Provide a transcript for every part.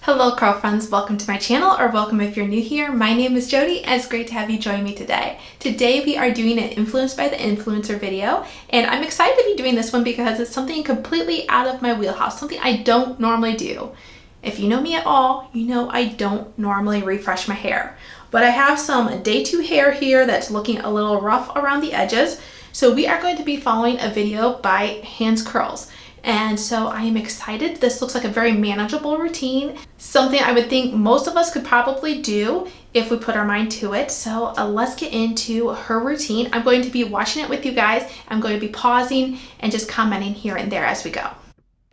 Hello curl friends, welcome to my channel, or welcome if you're new here. My name is Jody and it's great to have you join me today. Today we are doing an Influenced by the Influencer video, and I'm excited to be doing this one because it's something completely out of my wheelhouse, something I don't normally do. If you know me at all, you know I don't normally refresh my hair. But I have some day 2 hair here that's looking a little rough around the edges, so we are going to be following a video by Hanzcurls. And so I am excited. This looks like a very manageable routine, something I would think most of us could probably do if we put our mind to it. So let's get into her routine. I'm going to be watching it with you guys. I'm going to be pausing and just commenting here and there as we go.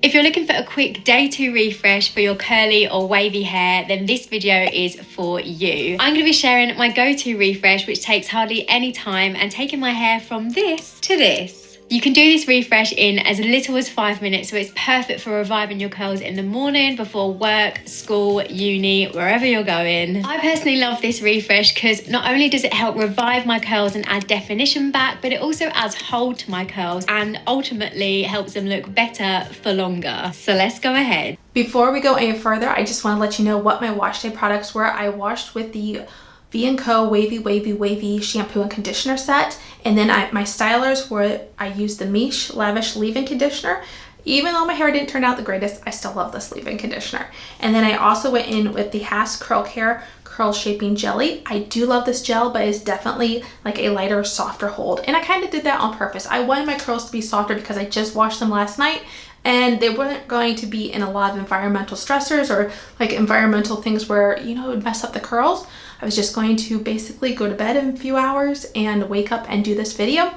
If you're looking for a quick day 2 refresh for your curly or wavy hair, then this video is for you. I'm going to be sharing my go-to refresh, which takes hardly any time, and taking my hair from this to this. You can do this refresh in as little as 5 minutes, so it's perfect for reviving your curls in the morning before work, school, uni, wherever you're going. I personally love this refresh because not only does it help revive my curls and add definition back, but it also adds hold to my curls and ultimately helps them look better for longer. So let's go ahead. Before we go any further, I just want to let you know what my wash day products were. I washed with the Co Wavy Shampoo and Conditioner set, and then my stylers were, I used the Miche Lavish leave-in conditioner. Even though my hair didn't turn out the greatest, I still love this leave-in conditioner. And then I also went in with the Hask Curl Care Curl Shaping Jelly. I do love this gel, but it's definitely like a lighter, softer hold. And I kind of did that on purpose. I wanted my curls to be softer because I just washed them last night, and they weren't going to be in a lot of environmental stressors or like environmental things where, you know, it would mess up the curls. I was just going to basically go to bed in a few hours and wake up and do this video.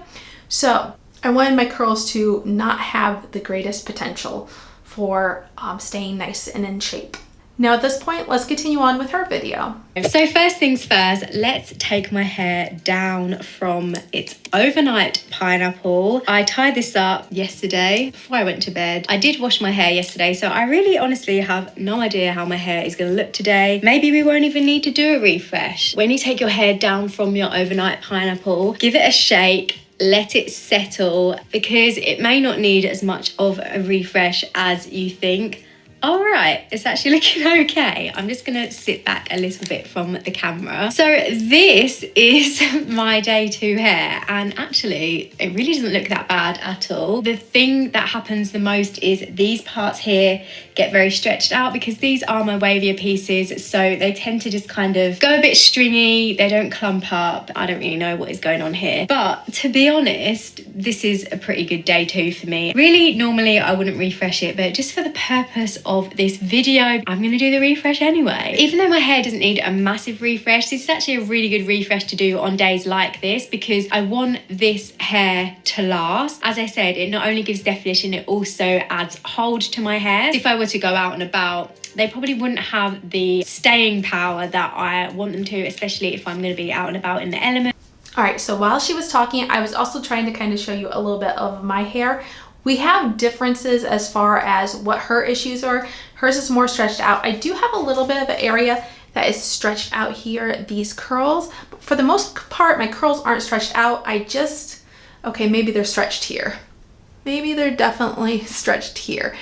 So I wanted my curls to not have the greatest potential for staying nice and in shape. Now at this point, let's continue on with her video. So first things first, let's take my hair down from its overnight pineapple. I tied this up yesterday before I went to bed. I did wash my hair yesterday, so I really honestly have no idea how my hair is going to look today. Maybe we won't even need to do a refresh. When you take your hair down from your overnight pineapple, give it a shake. Let it settle, because it may not need as much of a refresh as you think. All right, it's actually looking okay. I'm just gonna sit back a little bit from the camera. So this is my day 2 hair, and actually it really doesn't look that bad at all. The thing that happens the most is these parts here get very stretched out because these are my wavier pieces, so they tend to just kind of go a bit stringy. They don't clump up. I don't really know what is going on here, but to be honest, this is a pretty good day 2 for me. Really, normally I wouldn't refresh it, but just for the purpose of this video, I'm gonna do the refresh anyway. Even though my hair doesn't need a massive refresh, this is actually a really good refresh to do on days like this because I want this hair to last. As I said, it not only gives definition, it also adds hold to my hair. If I were to go out and about, they probably wouldn't have the staying power that I want them to, especially if I'm going to be out and about in the element. All right, so while she was talking, I was also trying to kind of show you a little bit of my hair. We have differences as far as what her issues are. Hers is more stretched out. I do have a little bit of an area that is stretched out here, these curls. But for the most part, my curls aren't stretched out. Okay, maybe they're stretched here. Maybe they're definitely stretched here.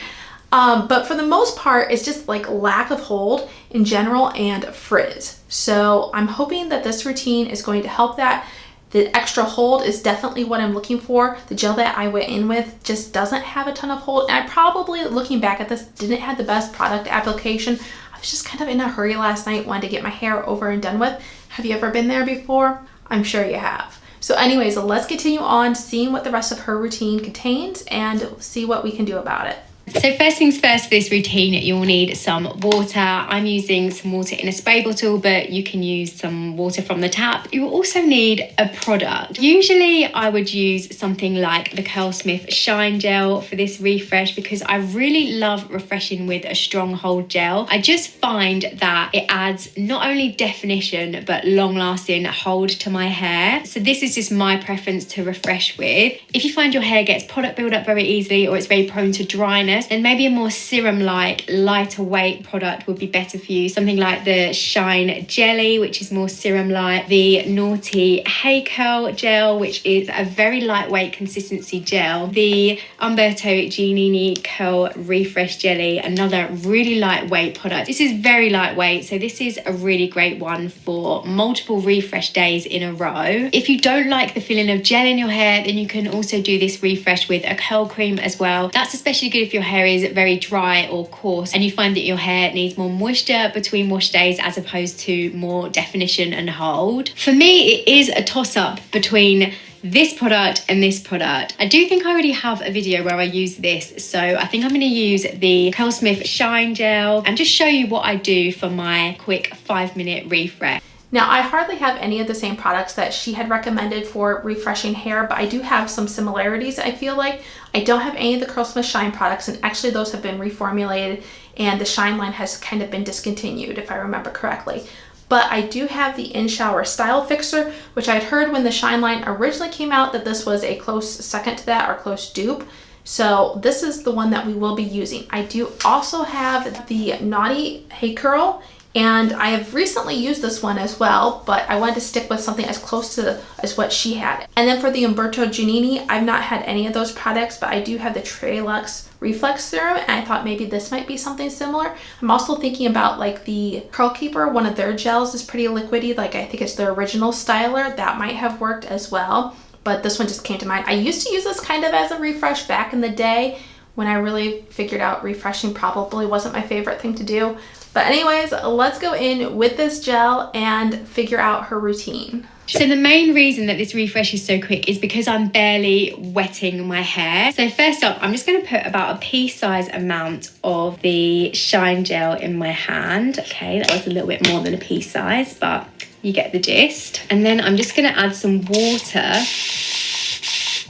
But for the most part, it's just like lack of hold in general and frizz. So I'm hoping that this routine is going to help that. The extra hold is definitely what I'm looking for. The gel that I went in with just doesn't have a ton of hold. And I probably, looking back at this, didn't have the best product application. I was just kind of in a hurry last night, wanted to get my hair over and done with. Have you ever been there before? I'm sure you have. So anyways, let's continue on seeing what the rest of her routine contains and see what we can do about it. So first things first, for this routine, you'll need some water. I'm using some water in a spray bottle, but you can use some water from the tap. You will also need a product. Usually I would use something like the Curlsmith Shine Gel for this refresh because I really love refreshing with a strong hold gel. I just find that it adds not only definition, but long-lasting hold to my hair. So this is just my preference to refresh with. If you find your hair gets product buildup very easily or it's very prone to dryness, frizziness, then maybe a more serum-like, lighter weight product would be better for you. Something like the Shine Jelly, which is more serum-like, the Noughty Hey Curl Gel, which is a very lightweight consistency gel, the Umberto Giannini Curl Refresh Jelly, another really lightweight product. This is very lightweight, so this is a really great one for multiple refresh days in a row. If you don't like the feeling of gel in your hair, then you can also do this refresh with a curl cream as well. That's especially good if your hair is very dry or coarse and you find that your hair needs more moisture between wash days as opposed to more definition and hold. For me, it is a toss-up between this product and this product. I do think I already have a video where I use this, so I think I'm going to use the Curlsmith Shine Gel and just show you what I do for my quick 5-minute refresh. Now, I hardly have any of the same products that she had recommended for refreshing hair, but I do have some similarities. I feel like I don't have any of the Curlsmith Shine products, and actually those have been reformulated and the Shine line has kind of been discontinued, if I remember correctly. But I do have the In Shower Style Fixer, which I'd heard when the Shine line originally came out that this was a close second to that, or close dupe. So this is the one that we will be using. I do also have the Noughty Hey Curl, and I have recently used this one as well, but I wanted to stick with something as close to as what she had. And then for the Umberto Giannini, I've not had any of those products, but I do have the Treluxe Reflex Serum, and I thought maybe this might be something similar. I'm also thinking about like the Curl Keeper, one of their gels is pretty liquidy, like I think it's their original styler. That might have worked as well, but this one just came to mind. I used to use this kind of as a refresh back in the day when I really figured out refreshing probably wasn't my favorite thing to do. But anyways, let's go in with this gel and figure out her routine. So the main reason that this refresh is so quick is because I'm barely wetting my hair. So first up, I'm just going to put about a pea-size amount of the Shine Gel in my hand. Okay, that was a little bit more than a pea size, but you get the gist. And then I'm just going to add some water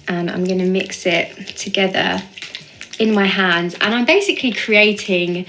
and I'm going to mix it together in my hands. And I'm basically creating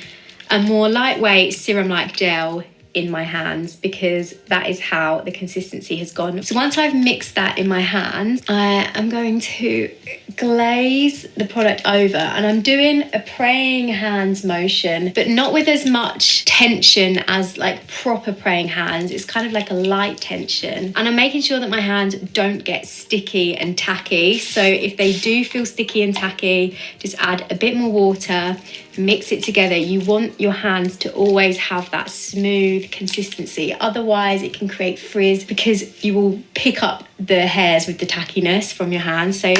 a more lightweight serum-like gel in my hands because that is how the consistency has gone. So once I've mixed that in my hands, I am going to glaze the product over, and I'm doing a praying hands motion, but not with as much tension as like proper praying hands. It's kind of like a light tension, and I'm making sure that my hands don't get sticky and tacky. So if they do feel sticky and tacky, just add a bit more water, mix it together. You want your hands to always have that smooth consistency, otherwise it can create frizz because you will pick up the hairs with the tackiness from your hands. So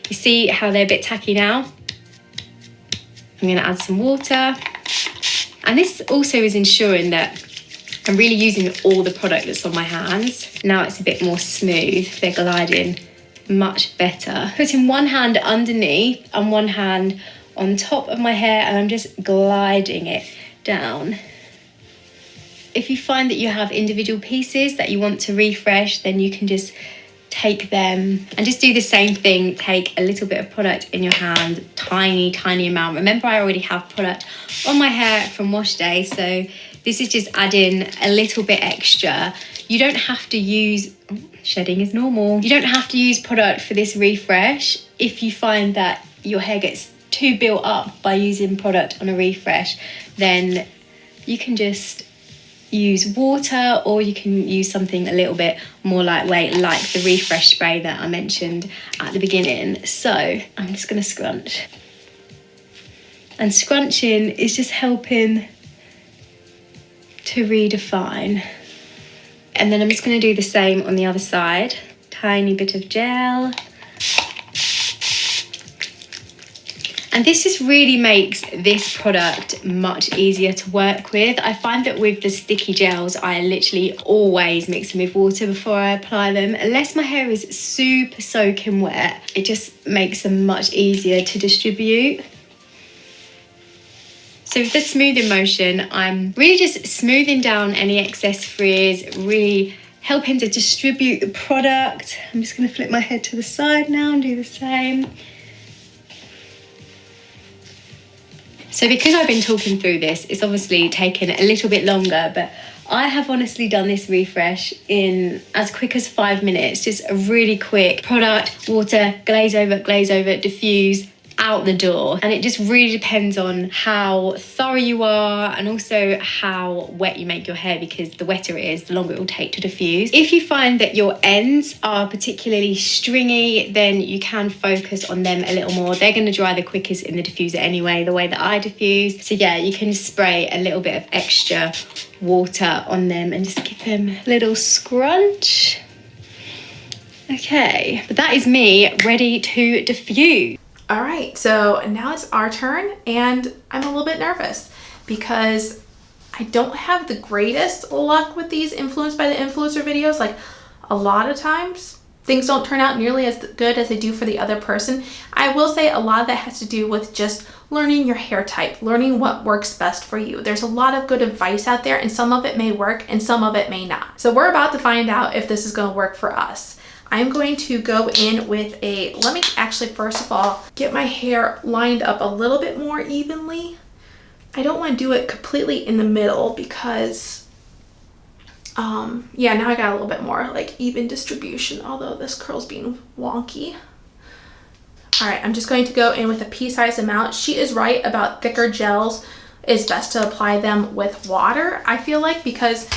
you see how they're a bit tacky now? I'm going to add some water, and this also is ensuring that I'm really using all the product that's on my hands. Now it's a bit more smooth, they're gliding much better. Putting one hand underneath and one hand on top of my hair, and I'm just gliding it down. If you find that you have individual pieces that you want to refresh, then you can just take them and just do the same thing. Take a little bit of product in your hand, tiny amount. Remember, I already have product on my hair from Washday, so this is just adding a little bit extra. You don't have to use, shedding is normal. You don't have to use product for this refresh. If you find that your hair gets too built up by using product on a refresh, then you can just use water, or you can use something a little bit more lightweight like the refresh spray that I mentioned at the beginning. So I'm just going to scrunch, and scrunching is just helping to redefine. And then I'm just going to do the same on the other side. Tiny bit of gel. And this just really makes this product much easier to work with. I find that with the sticky gels, I literally always mix them with water before I apply them. Unless my hair is super soaking wet, it just makes them much easier to distribute. So with the smoothing motion, I'm really just smoothing down any excess frizz, really helping to distribute the product. I'm just going to flip my head to the side now and do the same. So because I've been talking through this, it's obviously taken a little bit longer, but I have honestly done this refresh in as quick as 5 minutes. Just a really quick product, water, glaze over, diffuse, out the door. And it just really depends on how thorough you are and also how wet you make your hair, because the wetter it is, the longer it will take to diffuse. If you find that your ends are particularly stringy, then you can focus on them a little more. They're going to dry the quickest in the diffuser anyway, the way that I diffuse. So yeah, you can spray a little bit of extra water on them and just give them a little scrunch. Okay, but that is me ready to diffuse. All right, so now it's our turn, and I'm a little bit nervous because I don't have the greatest luck with these influenced by the influencer videos. Like, a lot of times things don't turn out nearly as good as they do for the other person. I will say a lot of that has to do with just learning your hair type, learning what works best for you. There's a lot of good advice out there, and some of it may work and some of it may not. So we're about to find out if this is going to work for us. I'm going to go in with let me actually first of all get my hair lined up a little bit more evenly. I don't want to do it completely in the middle because yeah, now I got a little bit more like even distribution, although this curl's being wonky. All right, I'm just going to go in with a pea-sized amount. She is right about thicker gels. It's best to apply them with water, I feel like, because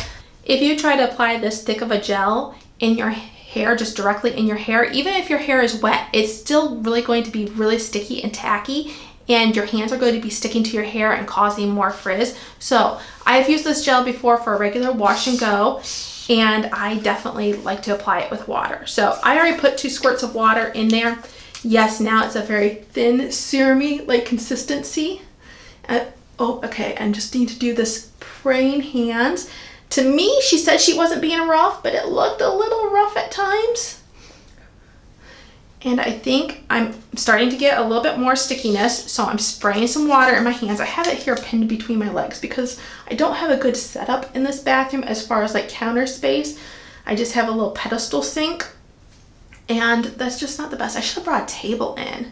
if you try to apply this thick of a gel in your hair, just directly in your hair, even if your hair is wet, it's still really going to be really sticky and tacky, and your hands are going to be sticking to your hair and causing more frizz. So I've used this gel before for a regular wash and go, and I definitely like to apply it with water. So I already put 2 squirts of water in there. Yes, now it's a very thin, serum-y like consistency. Oh, okay, I just need to do this praying hands. To me, she said she wasn't being rough, but it looked a little rough at times. And I think I'm starting to get a little bit more stickiness, so I'm spraying some water in my hands. I have it here pinned between my legs because I don't have a good setup in this bathroom as far as like counter space. I just have a little pedestal sink, and that's just not the best. I should have brought a table in.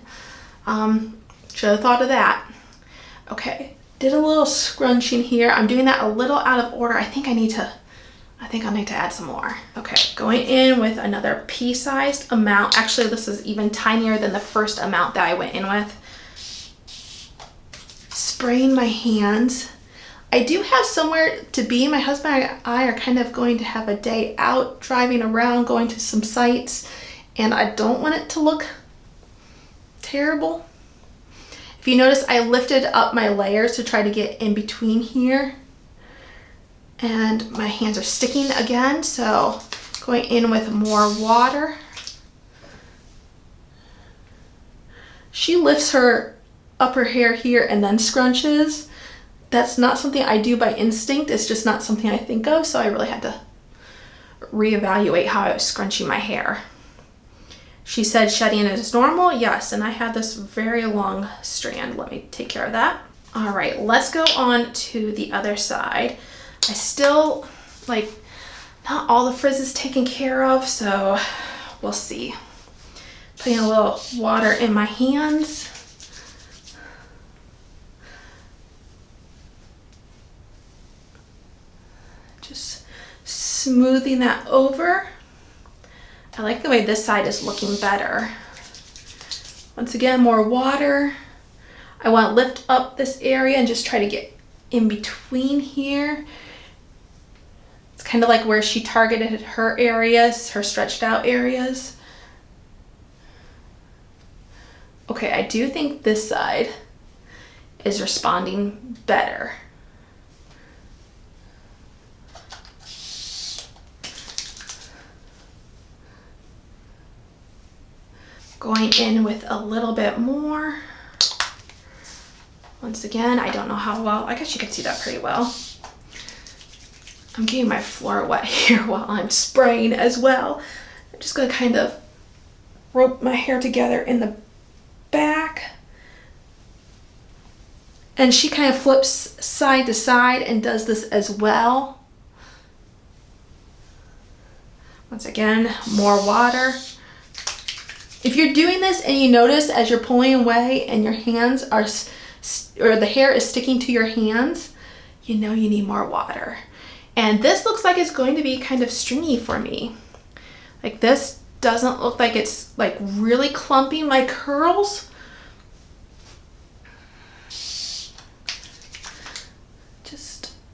Should have thought of that. Okay. Did a little scrunching here. I'm doing that a little out of order. I think I'll need to add some more. Okay, going in with another pea-sized amount. Actually, this is even tinier than the first amount that I went in with. Spraying my hands. I do have somewhere to be. My husband and I are kind of going to have a day out, driving around, going to some sites, and I don't want it to look terrible. If you notice, I lifted up my layers to try to get in between here, and my hands are sticking again, so going in with more water. She lifts her upper hair here and then scrunches. That's not something I do by instinct. It's just not something I think of, so I really had to reevaluate how I was scrunching my hair. She said shedding is normal. Yes, and I have this very long strand. Let me take care of that. All right, let's go on to the other side. I still, like, not all the frizz is taken care of, so we'll see. Putting a little water in my hands. Just smoothing that over. I like the way this side is looking better. Once again, more water. I want to lift up this area and just try to get in between here. It's kind of like where she targeted her areas, her stretched out areas. Okay, I do think this side is responding better. Going in with a little bit more. Once again, I don't know how well, I guess you can see that pretty well. I'm getting my floor wet here while I'm spraying as well. I'm just gonna kind of rope my hair together in the back. And she kind of flips side to side and does this as well. Once again, more water. If you're doing this and you notice as you're pulling away and your hands are, or the hair is sticking to your hands, you know you need more water. And this looks like it's going to be kind of stringy for me. Like, this doesn't look like it's like really clumping my curls.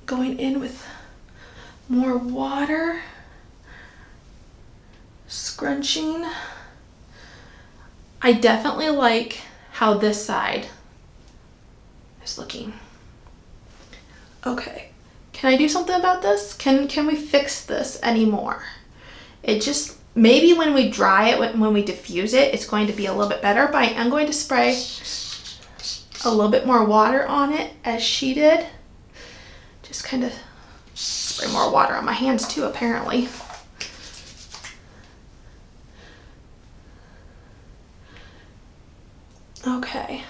Going in with more water, scrunching. I definitely like how this side is looking. Okay, can I do something about this? Can we fix this anymore? It just, maybe when we dry it, when we diffuse it, it's going to be a little bit better, but I am going to spray a little bit more water on it as she did. Just kind of spray more water on my hands too, apparently. Okay.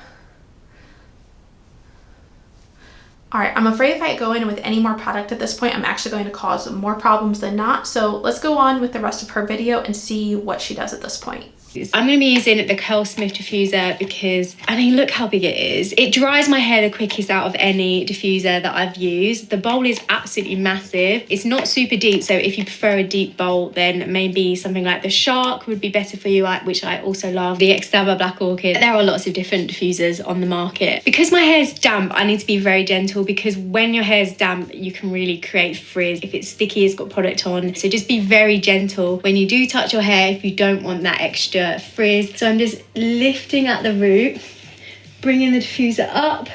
All right, I'm afraid if I go in with any more product at this point, I'm actually going to cause more problems than not. So let's go on with the rest of her video and see what she does at this point. I'm going to be using the Curlsmith diffuser because, I mean, look how big it is. It dries my hair the quickest out of any diffuser that I've used. The bowl is absolutely massive. It's not super deep, so if you prefer a deep bowl, then maybe something like the Shark would be better for you, which I also love. The Extava Black Orchid. There are lots of different diffusers on the market. Because my hair is damp, I need to be very gentle because when your hair is damp, you can really create frizz. If it's sticky, it's got product on. So just be very gentle when you do touch your hair if you don't want that extra frizz. So I'm just lifting at the root, bringing the diffuser up,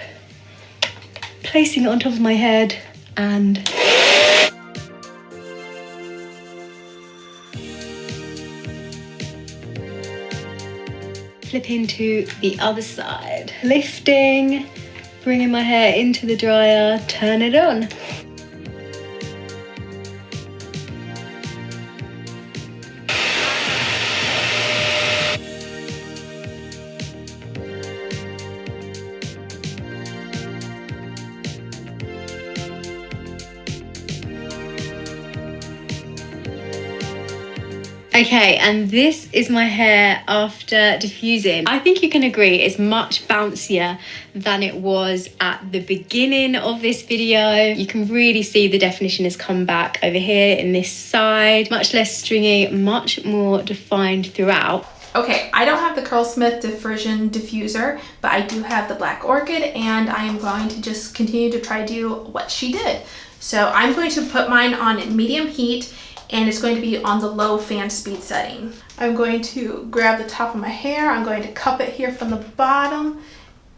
placing it on top of my head, and flipping to the other side, lifting, bringing my hair into the dryer, turn it on. Okay, and this is my hair after diffusing. I think you can agree it's much bouncier than it was at the beginning of this video. You can really see the definition has come back over here in this side. Much less stringy, much more defined throughout. Okay, I don't have the Curlsmith Diffusion Diffuser, but I do have the Black Orchid, and I am going to just continue to try to do what she did. So I'm going to put mine on medium heat, and it's going to be on the low fan speed setting. I'm going to grab the top of my hair, I'm going to cup it here from the bottom,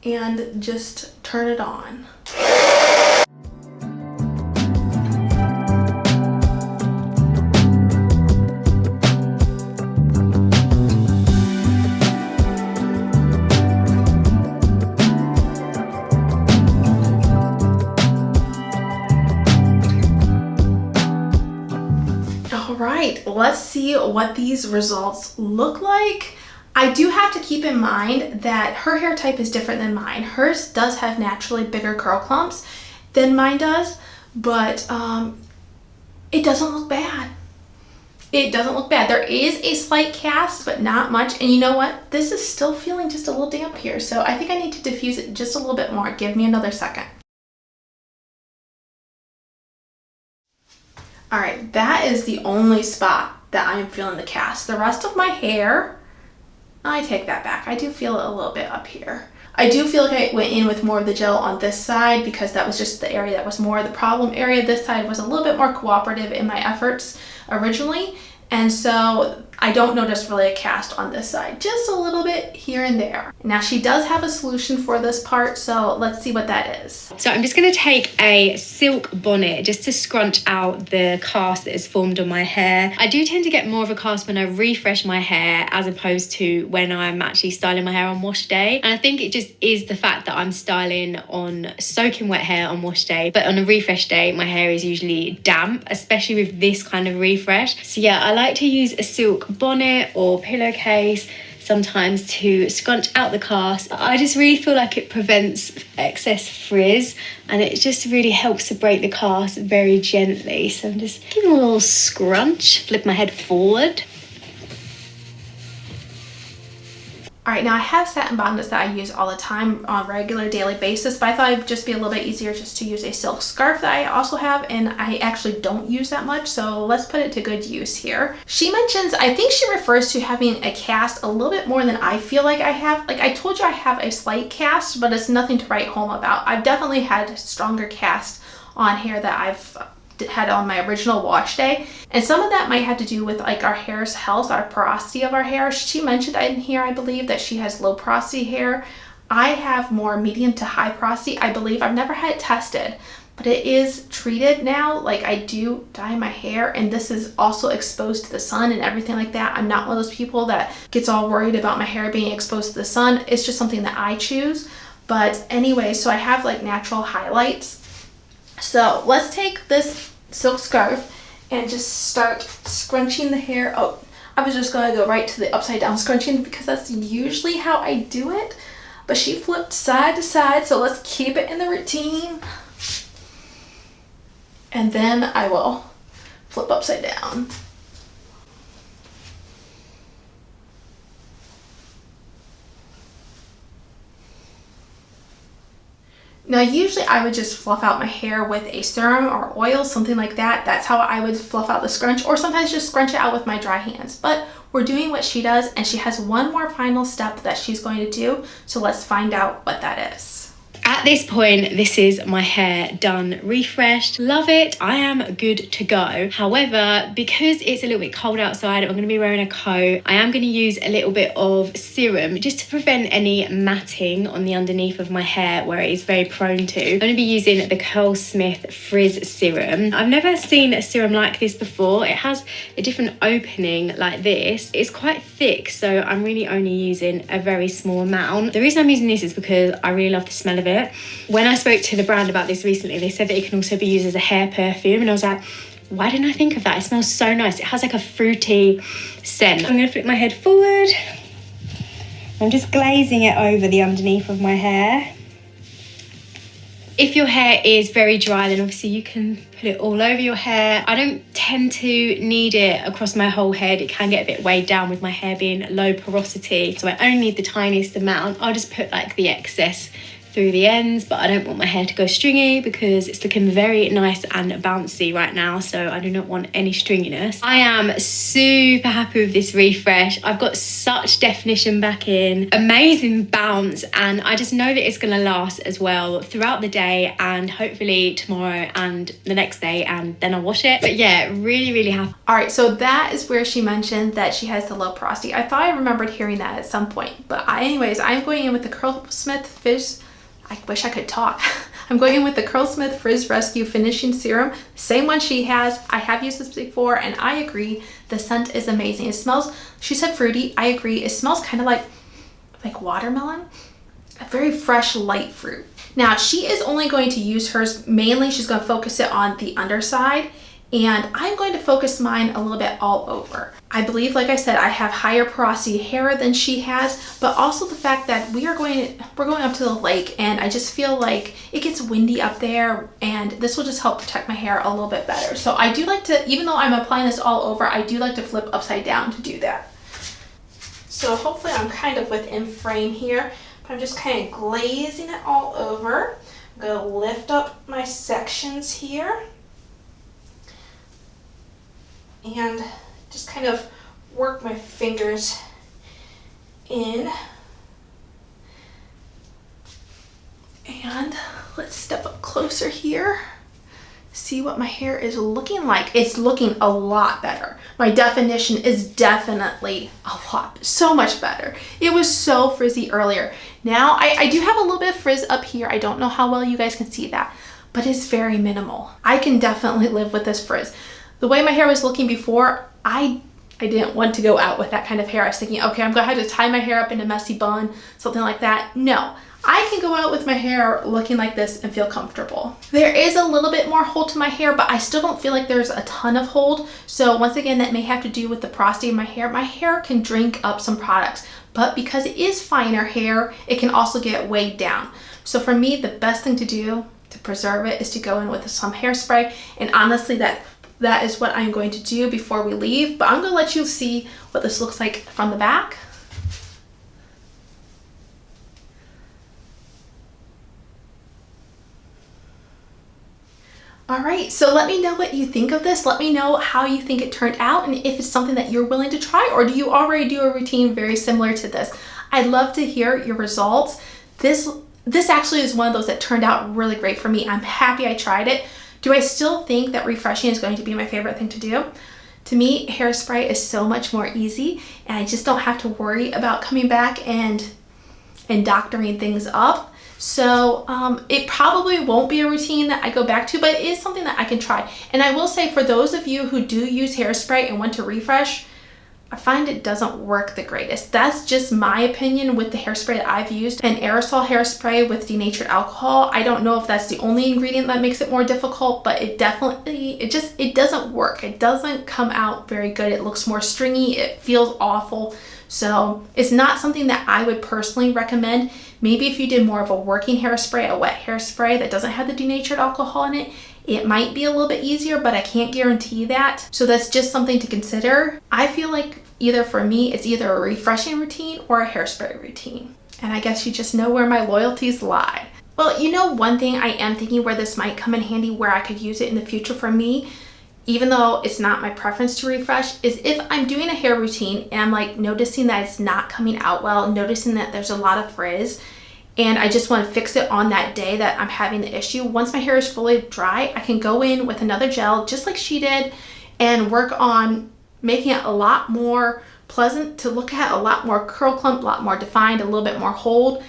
and just turn it on. Alright, let's see what these results look like. I do have to keep in mind that her hair type is different than mine. Hers does have naturally bigger curl clumps than mine does, but it doesn't look bad. It doesn't look bad. There is a slight cast, but not much. And you know what? This is still feeling just a little damp here, so I think I need to diffuse it just a little bit more. Give me another second. All right, that is the only spot that I'm feeling the cast. The rest of my hair, I take that back. I do feel it a little bit up here. I do feel like I went in with more of the gel on this side because that was just the area that was more the problem area. This side was a little bit more cooperative in my efforts originally. And so I don't notice really a cast on this side, just a little bit here and there. Now she does have a solution for this part, so let's see what that is. So I'm just going to take a silk bonnet just to scrunch out the cast that is formed on my hair. I do tend to get more of a cast when I refresh my hair as opposed to when I'm actually styling my hair on wash day. And I think it just is the fact that I'm styling on soaking wet hair on wash day, but on a refresh day my hair is usually damp, especially with this kind of refresh. So yeah, I like to use a silk bonnet or pillowcase sometimes to scrunch out the cast. I just really feel like it prevents excess frizz and it just really helps to break the cast very gently. So I'm just giving a little scrunch, flip my head forward. All right, now I have satin bonnets that I use all the time on a regular daily basis, but I thought it'd just be a little bit easier just to use a silk scarf that I also have, and I actually don't use that much, so let's put it to good use here. She mentions, I think she refers to having a cast a little bit more than I feel like I have. Like I told you I have a slight cast, but it's nothing to write home about. I've definitely had stronger cast on hair that I've had on my original wash day. And some of that might have to do with like our hair's health, our porosity of our hair. She mentioned in here, I believe, that she has low porosity hair. I have more medium to high porosity, I believe. I've never had it tested, but it is treated now. Like, I do dye my hair, and this is also exposed to the sun and everything like that. I'm not one of those people that gets all worried about my hair being exposed to the sun. It's just something that I choose. But anyway, so I have like natural highlights. So let's take this silk scarf and just start scrunching the hair. Oh, I was just gonna go right to the upside down scrunching because that's usually how I do it. But she flipped side to side, so let's keep it in the routine. And then I will flip upside down. Now, usually I would just fluff out my hair with a serum or oil, something like that. That's how I would fluff out the scrunch, or sometimes just scrunch it out with my dry hands. But we're doing what she does, and she has one more final step that she's going to do. So let's find out what that is. At this point, this is my hair done, refreshed. Love it. I am good to go. However, because it's a little bit cold outside, I'm going to be wearing a coat. I am going to use a little bit of serum just to prevent any matting on the underneath of my hair where it is very prone to. I'm going to be using the Curlsmith Frizz serum. I've never seen a serum like this before. It has a different opening like this. It's quite thick, so I'm really only using a very small amount. The reason I'm using this is because I really love the smell of it. When I spoke to the brand about this recently, they said that it can also be used as a hair perfume, and I was like, why didn't I think of that? It smells so nice. It has like a fruity scent. I'm going to flip my head forward. I'm just glazing it over the underneath of my hair. If your hair is very dry, then obviously you can put it all over your hair. I don't tend to need it across my whole head. It can get a bit weighed down with my hair being low porosity, so I only need the tiniest amount. I'll just put like the excess through the ends, but I don't want my hair to go stringy because it's looking very nice and bouncy right now, so I do not want any stringiness. I am super happy with this refresh. I've got such definition back in, amazing bounce, and I just know that it's going to last as well throughout the day and hopefully tomorrow and the next day, and then I'll wash it. But yeah, really happy. All right, so that is where she mentioned that she has the low porosity. I thought I remembered hearing that at some point, but anyways, I'm going in with the Curlsmith Fizz. I wish I could talk. I'm going in with the Curlsmith Frizz Rescue Finishing Serum. Same one she has. I have used this before, and I agree. The scent is amazing. It smells, she said fruity. I agree. It smells kind of like watermelon. A very fresh, light fruit. Now, she is only going to use hers mainly. She's going to focus it on the underside, and I'm going to focus mine a little bit all over. I believe, like I said, I have higher porosity hair than she has, but also the fact that we're going up to the lake, and I just feel like it gets windy up there, and this will just help protect my hair a little bit better. So I do like to, even though I'm applying this all over, I do like to flip upside down to do that. So hopefully I'm kind of within frame here, but I'm just kind of glazing it all over. I'm going to lift up my sections here and just kind of work my fingers in. And let's step up closer here. See what my hair is looking like. It's looking a lot better. My definition is definitely so much better. It was so frizzy earlier. Now I do have a little bit of frizz up here. I don't know how well you guys can see that, but it's very minimal. I can definitely live with this frizz. The way my hair was looking before, I didn't want to go out with that kind of hair. I was thinking, okay, I'm gonna have to tie my hair up in a messy bun, something like that. No, I can go out with my hair looking like this and feel comfortable. There is a little bit more hold to my hair, but I still don't feel like there's a ton of hold. So once again, that may have to do with the porosity of my hair. My hair can drink up some products, but because it is finer hair, it can also get weighed down. So for me, the best thing to do to preserve it is to go in with some hairspray, and honestly, that is what I'm going to do before we leave, but I'm gonna let you see what this looks like from the back. All right, so let me know what you think of this. Let me know how you think it turned out, and if it's something that you're willing to try, or do you already do a routine very similar to this? I'd love to hear your results. This actually is one of those that turned out really great for me. I'm happy I tried it. Do I still think that refreshing is going to be my favorite thing to do? To me, hairspray is so much more easy, and I just don't have to worry about coming back and doctoring things up. So it probably won't be a routine that I go back to, but it is something that I can try. And I will say, for those of you who do use hairspray and want to refresh, I find it doesn't work the greatest. That's just my opinion with the hairspray that I've used. An aerosol hairspray with denatured alcohol, I don't know if that's the only ingredient that makes it more difficult, but it definitely, it doesn't work. It doesn't come out very good. It looks more stringy. It feels awful. So it's not something that I would personally recommend. Maybe if you did more of a working hairspray, a wet hairspray that doesn't have the denatured alcohol in it, it might be a little bit easier, but I can't guarantee that. So that's just something to consider. I feel like either for me, it's either a refreshing routine or a hairspray routine. And I guess you just know where my loyalties lie. Well, you know, one thing I am thinking where this might come in handy, where I could use it in the future for me, even though it's not my preference to refresh, is if I'm doing a hair routine and I'm like noticing that it's not coming out well, noticing that there's a lot of frizz, and I just want to fix it on that day that I'm having the issue. Once my hair is fully dry, I can go in with another gel, just like she did, and work on making it a lot more pleasant to look at, a lot more curl clump, a lot more defined, a little bit more hold.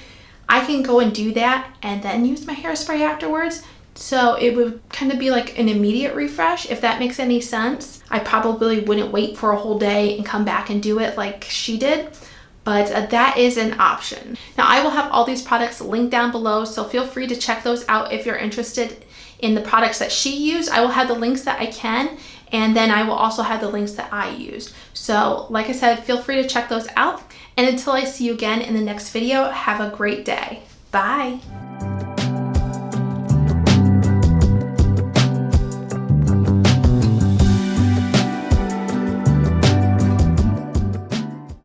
I can go and do that and then use my hairspray afterwards. So it would kind of be like an immediate refresh, if that makes any sense. I probably wouldn't wait for a whole day and come back and do it like she did, but that is an option. Now, I will have all these products linked down below, so feel free to check those out if you're interested in the products that she used. I will have the links that I can, and then I will also have the links that I used. So like I said, feel free to check those out. And until I see you again in the next video, have a great day. Bye.